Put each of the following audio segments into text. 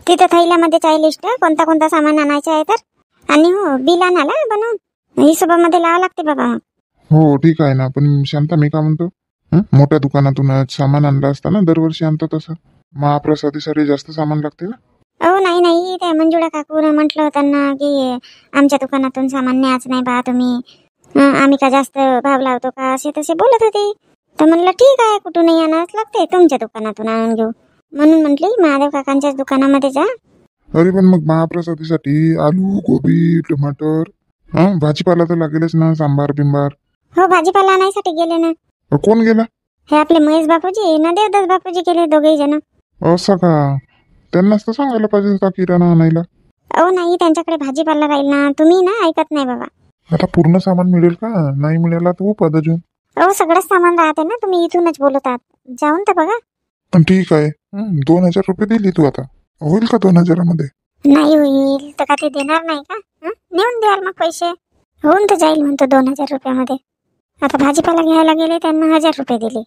तिथं थैल्यामध्ये आहे लिस्ट, कोणता कोणता सामान आणायचं आहे तर. आणि हो, बिल आणायला बनवून हिशोबामध्ये लावा लागते बाबा. हो ठीक आहे ना, पण शांता मी का म्हणतो, मोठ्या दुकानातून सामान आणलं असता ना, दरवर्षी आणतो तसं. महाप्रसादीसाठी जास्त सामान लागते ना. नाही नाही, त्या मंजुळा काकून म्हटलं होतं ना की आमच्या दुकानातून सामान न्याच नाही बा तुम्ही, आम्ही का जास्त भाव लावतो का, असे तसे बोलत होते. तर म्हणलं ठीक आहे, कुठूनही आणावंच लागते, तुमच्या दुकानातून आणून घेऊ. म्हणून म्हटली महादेव काकांच्याच दुकानामध्ये जा. अरे पण मग महाप्रसादीसाठी आलू, गोबी, टमाटर, भाजीपाला तर लागेलच ना, सांबार बिंबार. हो, भाजीपाला आणायसाठी गेले ना. कोण गेला? हे आपले महेश बापूजी ना देवदास बापूजी गेले, दोघेही जण. असं का? त्यांनाच तर सांगायला पाहिजे होता किराणा आणायला. नाही, त्यांच्याकडे भाजीपाला राहील ना, तुम्ही ना ऐकत नाही बाबा. आता पूर्ण सामान मिळेल का? नाही मिळाला तर उपाद अजून. सगळंच सामान राहते ना, तुम्ही इथूनच बोलतात, जाऊन तर बघा. पण ठीक आहे, 2000 रुपये दिली तू, आता होईल का 2000 मध्ये? नाही होईल तर का ते देणार नाही का? नेऊन द्याल मग पैसे, होऊन तर जाईल म्हणतो 2000 रुपयामध्ये. आता भाजीपाला घ्यायला गेले, त्यांना 1000 रुपये दिले.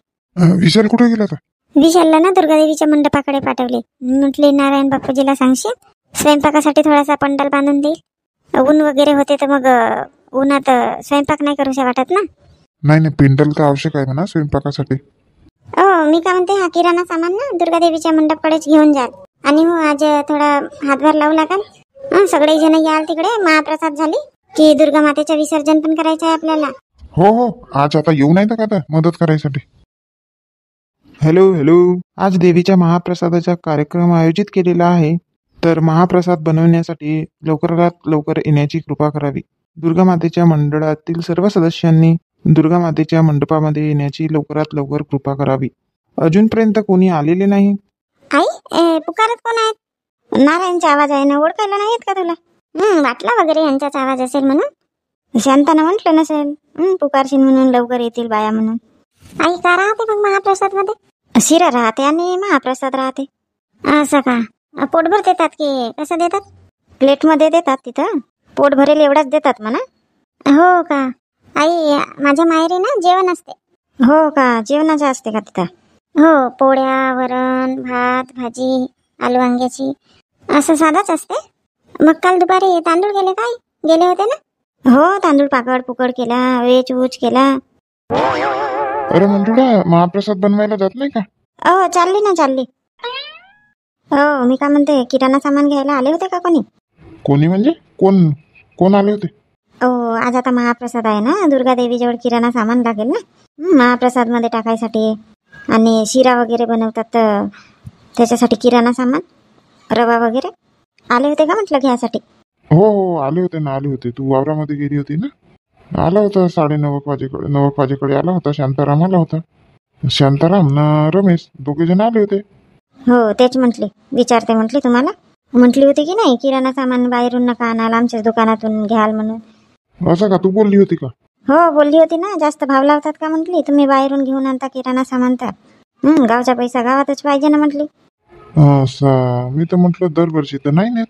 विशाल कुठे गेला का? विशालला ना दुर्गादेवीच्या मंडपाकडे पाठवले. म्हटले नारायण बापूजीला सांगशील स्वयंपाकासाठी थोडासा पंडाल बांधून देईल. ऊन वगैरे होते तर मग उन्हात स्वयंपाक नाही करूशा वाटत ना. नाही, पेंडल तर आवश्यक आहे म्हणा स्वयंपाकासाठी. मी काय म्हणते, हा किराणा सामान ना दुर्गादेवीच्या मंडपकडेच घेऊन जाल. आणि हो, आज थोडा हातभार लावू लागाल. सगळे जण याल तिकडे. महाप्रसाद झाली की दुर्गा मातेचं विसर्जन पण करायचं आहे आपल्याला. हो, आज आता येऊ नाही तर का आता मदत करायसाठी. हॅलो, आज देवीच्या महाप्रसादाचा कार्यक्रम आयोजित केलेला आहे, तर महाप्रसाद बनवण्यासाठी लवकरात लवकर येण्याची कृपा करावी. दुर्गा मातेच्या मंडळातील सर्व सदस्यांनी दुर्गा मातेच्या मंडपामध्ये येण्याची लवकरात लवकर कृपा करावी. अजूनपर्यंत कोणी आलेले नाही. आई, पुकारत कोण आहेत? नारायणचा आवाज आहे ना, ओळखायला नाही येत का तुला? वाटला वगैरे यांचाच आवाज असेल म्हणून. शांतानं म्हटलं नसेल पुकारशील म्हणून, लवकर येतील बाया म्हणून. आई, का राहते मग महाप्रसाद मध्ये? शिरा राहते आणि महाप्रसाद राहते. असं का? पोटभर देतात की कसं देतात? प्लेट मध्ये देतात, तिथं पोट भरेल एवढाच देतात म्हणा. हो का? आई, माझ्या माहेरी ना जेवण असते. हो का? जेवणाचं असते का तिथं? हो, पोळ्या, वरण, भात, भाजी, आलू वांग्याची, असं साधाच असते. मग काल दुपारी तांदूळ गेले होते ना? हो, तांदूळ पाकड पुकड केला, वेच उच केला. अरे मंजुळा, महाप्रसाद बनवायला जात नाही का? चालली. हो, मी काय म्हणते, किराणा सामान घ्यायला आले होते का कोणी? कोणी म्हणजे कोण आले होते? आज आता महाप्रसाद आहे ना, दुर्गा देवीजवळ किराणा सामान लागेल ना महाप्रसाद मध्ये टाकायसाठी. आणि शिरा वगैरे बनवतात तर त्याच्यासाठी किराणा सामान, रवा वगैरे. आले होते का म्हटलं घ्यायसाठी? हो, आले होते. तू वावरामध्ये गेली होती ना? आला होता 9:30 वाजेकडे आला होता. शांताराम आला होता. शांताराम ना रमेश दोघे जण आले होते. हो, तेच म्हटले, विचारते म्हटली तुम्हाला. म्हटली होती की नाही किराणा सामान बाहेरून नका आणाल, आमच्याच दुकानातून घ्याल म्हणून. असं का? तू बोलली होती का? हो, बोलली होती ना. जास्त भाव लावतात का म्हटली, तुम्ही बाहेरून घेऊन आणता किराणा सामान तर. गावचा पैसा गावातच पाहिजे ना म्हटली. असं? मी तर म्हटलं दरवर्षी तर नाही नेत,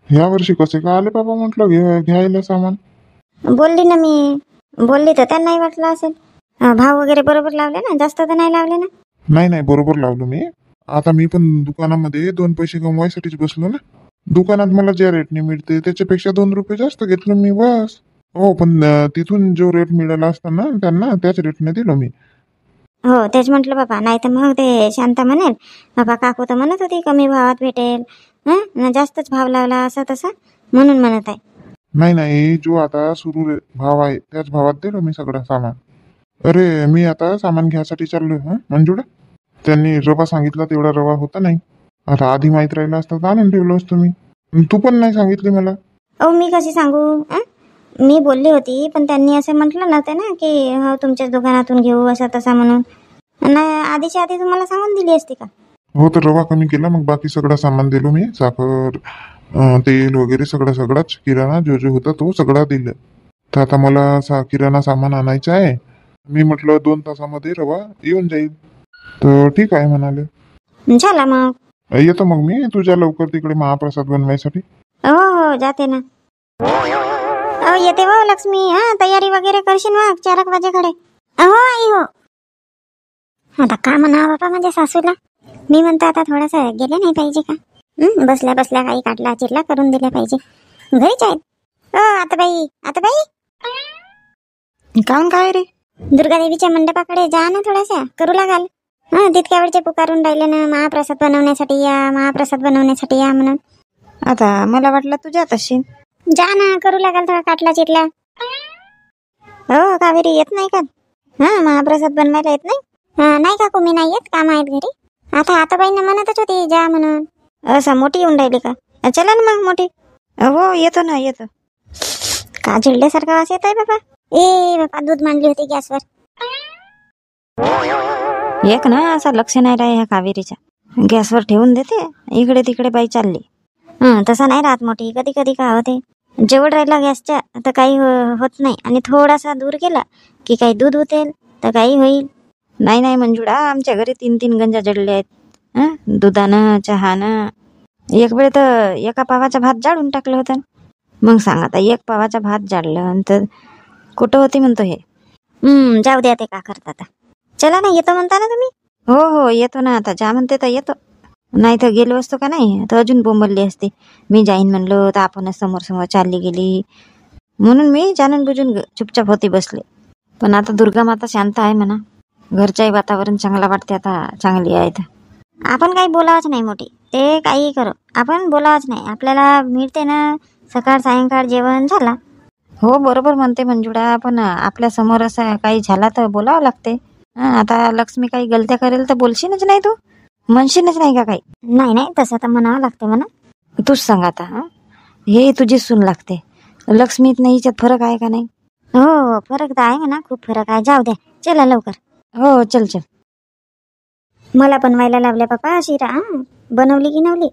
ह्या वर्षी कसे का आले बाबा म्हटलं घ्यायला सामान. बोलली ना मी, बोलली तर त्यांनाही वाटलं असेल. भाव वगैरे बरोबर लावले ना, जास्त तर नाही लावले ना? नाही, बरोबर लावलो मी. आता मी पण दुकानामध्ये 2 पैसे कमवायसाठीच बसलो ना. दुकानात मला ज्या रेटने मिळते त्याच्यापेक्षा 2 रुपये जास्त घेतलं मी, बस. हो, पण तिथून जो रेट मिळाला असता ना त्यांना, त्याच रेटने दिलो मी. हो, तेच म्हटलं बाबा. नाही तर मग ते शांता म्हणेल बाबा, काकू तर म्हणत होती कमी भावात भेटेल, जास्तच भाव लावला असं तसं, म्हणून म्हणत आहे. नाही, जो आता सुरू भाव आहे त्याच भावात दिलो मी सगळं सामान. अरे, मी आता सामान घ्यायसाठी चाललोय. मंजुळा, त्यांनी रवा सांगितला तेवढा रवा होता नाही. आता आधी माहीत राहिला असता तर आणून ठेवलो असतो मी. तू पण नाही सांगितली मला. मी कशी सांगू? मी बोलली होती, पण त्यांनी असं म्हटलं नव्हते ना की हो तुमच्याच दुकानातून घेऊ असं तसा म्हणून. नाही, आधीच्या आधी तुम्हाला सांगून दिली असती का? हो, तर रवा कमी केला, मग बाकी सगळं सामान दिलो मी. साखर, तेल वगैरे सगळाच किराणा जो होता तो सगळा दिला. तर आता मला किराणा सामान आणायचं आहे. मी म्हटलं 2 तासामध्ये रवा येऊन जाईल. तर ठीक आहे म्हणाले. चला मग येतो मग मी तुझ्या लवकर तिकडे महाप्रसाद बनवायसाठी. हो, जाते ना. येते हो लक्ष्मी. तयारी वगैरे करशील मग 4 वाजेकडे. हो आई, हो. आता का म्हणा बाबा माझ्या सासूला. मी म्हणतो आता थोडंसं गेले नाही पाहिजे का? बसल्या बसल्या काही काटला चिरला करून दिल्या पाहिजे. घरीच आहेत. आता बाई काऊन काय रे? दुर्गादेवीच्या मंडपाकडे जा ना, थोडासा करू लागाल. तितक्या वेळचे पुकारून राहिले ना, महाप्रसाद बनवण्यासाठी या, महाप्रसाद बनवण्यासाठी या म्हणून. आता मला वाटलं तू जात असशील. जा ना, करू लागाल थोडा काटला चिरला. हो कावेरी येत नाही का? महाप्रसाद बनवायला येत नाही? नाही काकू, मी नाही येत, काम आहेत घरी. आता बाईंना म्हणतच होती जा म्हणून. असं मोठी येऊन राहिली का? चला ना मग मोठी. हो येतो ना, येतो. का झिडल्यासारखा वास येत आहे बाबा. बाबा दूध मांडली होती गॅसवर. एक ना असा लक्ष नाही राही ह्या कावेरीचा. गॅसवर ठेवून देते, इकडे तिकडे बाई चालली. तसा नाही राहत मोठी. कधी कधी का होते, जेवढ राहिला गॅसच्या तर काही होत नाही, आणि थोडासा दूर गेला की काही दूध होतेल तर काही होईल. नाही मंजुळा, आमच्या घरी 3 गंजा जडले आहेत. दुधानं, चहानं. एक वेळ तर एका पावाचा भात जाळून टाकलं होतं. मग सांग आता, एक पावाचा भात जाळलं तर कुठं होती म्हणतो हे. जाऊ द्या, ते का करतात. चला ना, येतो म्हणता ना तुम्ही. हो येतो ना, आता जा म्हणते तर येतो. नाही तर गेलो असतो का नाही तर अजून बोंबलली असते. मी जाईन म्हणलो तर आपणच समोर चालली गेली, म्हणून मी जाणून बुजून चुपचाप होती बसले. पण आता दुर्गा माता शांत आहे म्हणा. घरच्याही वातावरण चांगला वाटते, आता चांगली आहे तर. आपण काही बोलावंच नाही मोठी, ते काही करो, आपण बोलावंच नाही. आपल्याला मिळते ना सकाळ सायंकाळ जेवण झाला. हो बरोबर म्हणते मंजुळा, पण आपल्या समोर असं काही झाला तर बोलावं लागते. आता लक्ष्मी काही गलत्या करेल तर बोलशीलच नाही, तू म्हणशीलच नाही का काही? नाही तसं तर म्हणावं लागते म्हणा. तूच सांग आता. हे तुझी सून लागते, लक्ष्मीत नाही, हिच्यात फरक आहे का नाही? हो फरक तर आहे म्हणा, खूप फरक आहे. जाऊ द्या, चला लवकर. हो चल. मला बनवायला लावल्या पप्पा शिरा. बनवली की नवली.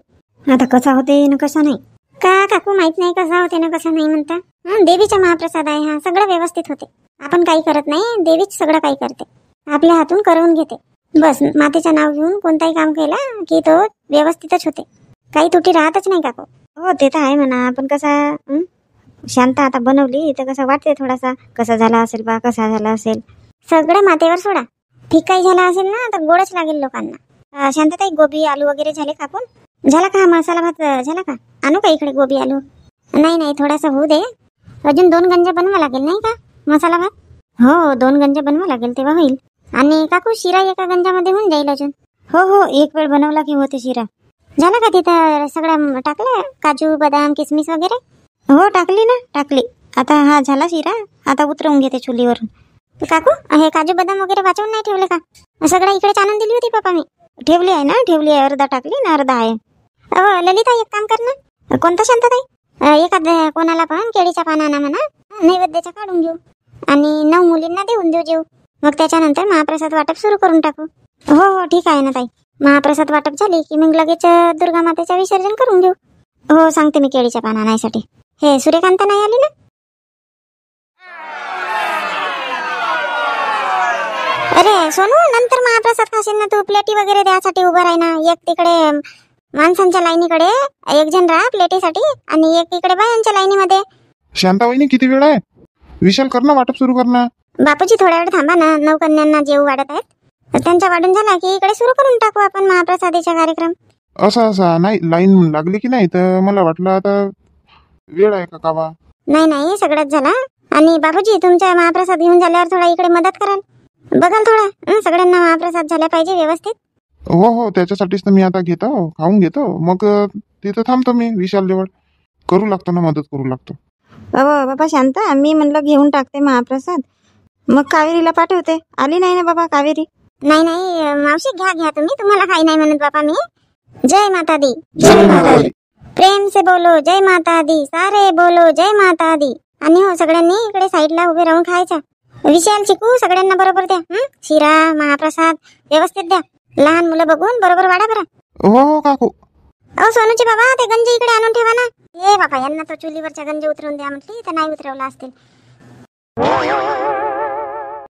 आता कसा होते ना कसा नाही का काकू माहित नाही, कसा होते ना कसा नाही म्हणता. देवीचा महाप्रसाद आहे हा, सगळं व्यवस्थित होते. आपण काही करत नाही, देवीच सगळं काही करते, आपल्या हातून करवून घेते. बस मातेचं नाव घेऊन कोणताही काम केलं की तो व्यवस्थितच होते, काही त्रुटी राहतच नाही काकू. हो ते तर आहे म्हणा, पण कसा शांत आता बनवली तर कसं वाटते थोडासा, कसा झाला असेल बा, कसा झाला असेल. सगळं मातेवर सोडा. ठीक काही झाला असेल ना तर गोडच लागेल लोकांना. शांतताई गोबी आलू वगैरे झाले कापून? झाला का मसाला भात झाला का? आणू का इकडे गोबी आलू? नाही थोडासा होऊ दे, अजून 2 गंजा बनवा लागेल नाही का मसाला भात? हो 2 गंजा बनवा लागेल तेव्हा होईल. आणि काकू शिरा एका गंजामध्ये होऊन जाईल अजून. हो एक वेळ बनवला की होते शिरा. झाला का तिथं सगळं टाकलं, काजू बदाम किसमिस वगैरे? हो टाकली. आता हा झाला शिरा, आता उतरवून घेते चुलीवरून. काकू हे काजू बदाम वगैरे वाचवून नाही ठेवले का? सगळं इकडेच आणून दिली होती पप्पा मी. ठेवली आहे ना, अर्धा टाकली ना अर्धा आहे. ललिता एक काम कर ना. कोणता शांतताई? एखाद्या कोणाला पण केळीच्या पानांना म्हणा नैवेद्याचा काढून घेऊ आणि 9 मुलींना देऊन देऊ जेऊ. मग त्याच्यानंतर महाप्रसाद वाटप सुरू करून टाकू. हो ठीक आहे ना ताई. महाप्रसाद वाटप झाली की मग लगेच दुर्गा मातेचं विसर्जन करून घेऊ. हो सांगते मी केळीच्या पाना आणायसाठी. हे सूर्यकांत नाही आली ना? अरे सोनू, नंतर महाप्रसाद खाशील ना तू, प्लेटी वगैरे द्यासाठी उभं राही ना. एक तिकडे माणसांच्या लाईनीकडे एक जण राहा प्लेटीसाठी, आणि एक इकडे बायांच्या लाईनीमध्ये. शांताबाईनी किती वेळ आहे? विशाल कर ना, वाटप सुरू कर ना. बापूजी थोड्या वेळ थांबा ना, 9 कन्यांना जेव वाढत आहेत, त्यांचा वाढून झाला की इकडे सुरू करून टाकू आपण महाप्रसादाचा कार्यक्रम. असा नाही, लाईन लागली की नाही तर मला वाटलं आता वेळ आहे का कावा. नाही सगळंच झाला. आणि बापूजी तुमचा महाप्रसाद घेऊन झाल्यावर थोडा इकडे मदत कराल, बघाल थोडा सगळ्यांना महाप्रसाद झाला पाहिजे व्यवस्थित. हो त्याच्यासाठीच तर मी आता घेतो, खाऊन घेतो, मग तिथं थांबतो मी विशाल जवळ. करू लागतो ना, मदत करू लागतो. बाबा शांत, मी म्हणलं घेऊन टाकते महाप्रसाद, मग कावेरीला पाठवते. आली नाही ना बाबा कावेरी? नाही मावशी घ्या तुम्ही, तुम्हाला काही नाही म्हणत बाबा मी. जय माता दी. जय माता दी. प्रेम से बोलो जय माता दी, सारे बोलो जय माता दी. आणि हो सगळ्यांनी इकडे साईडला उभे राहून खायचा. विशाल चिकू सगळ्यांना बरोबर द्या. शिरा महाप्रसाद व्यवस्थित द्या. लहान मुलं बघून बरोबर वाढा बरं. हो काकू. सोनूचे बाबा ते गंज इकडे आणून ठेवा ना. बाबा यांना तो चुलीवरच्या गंज उतरवून द्या म्हटली तर नाही उतरवला असतील.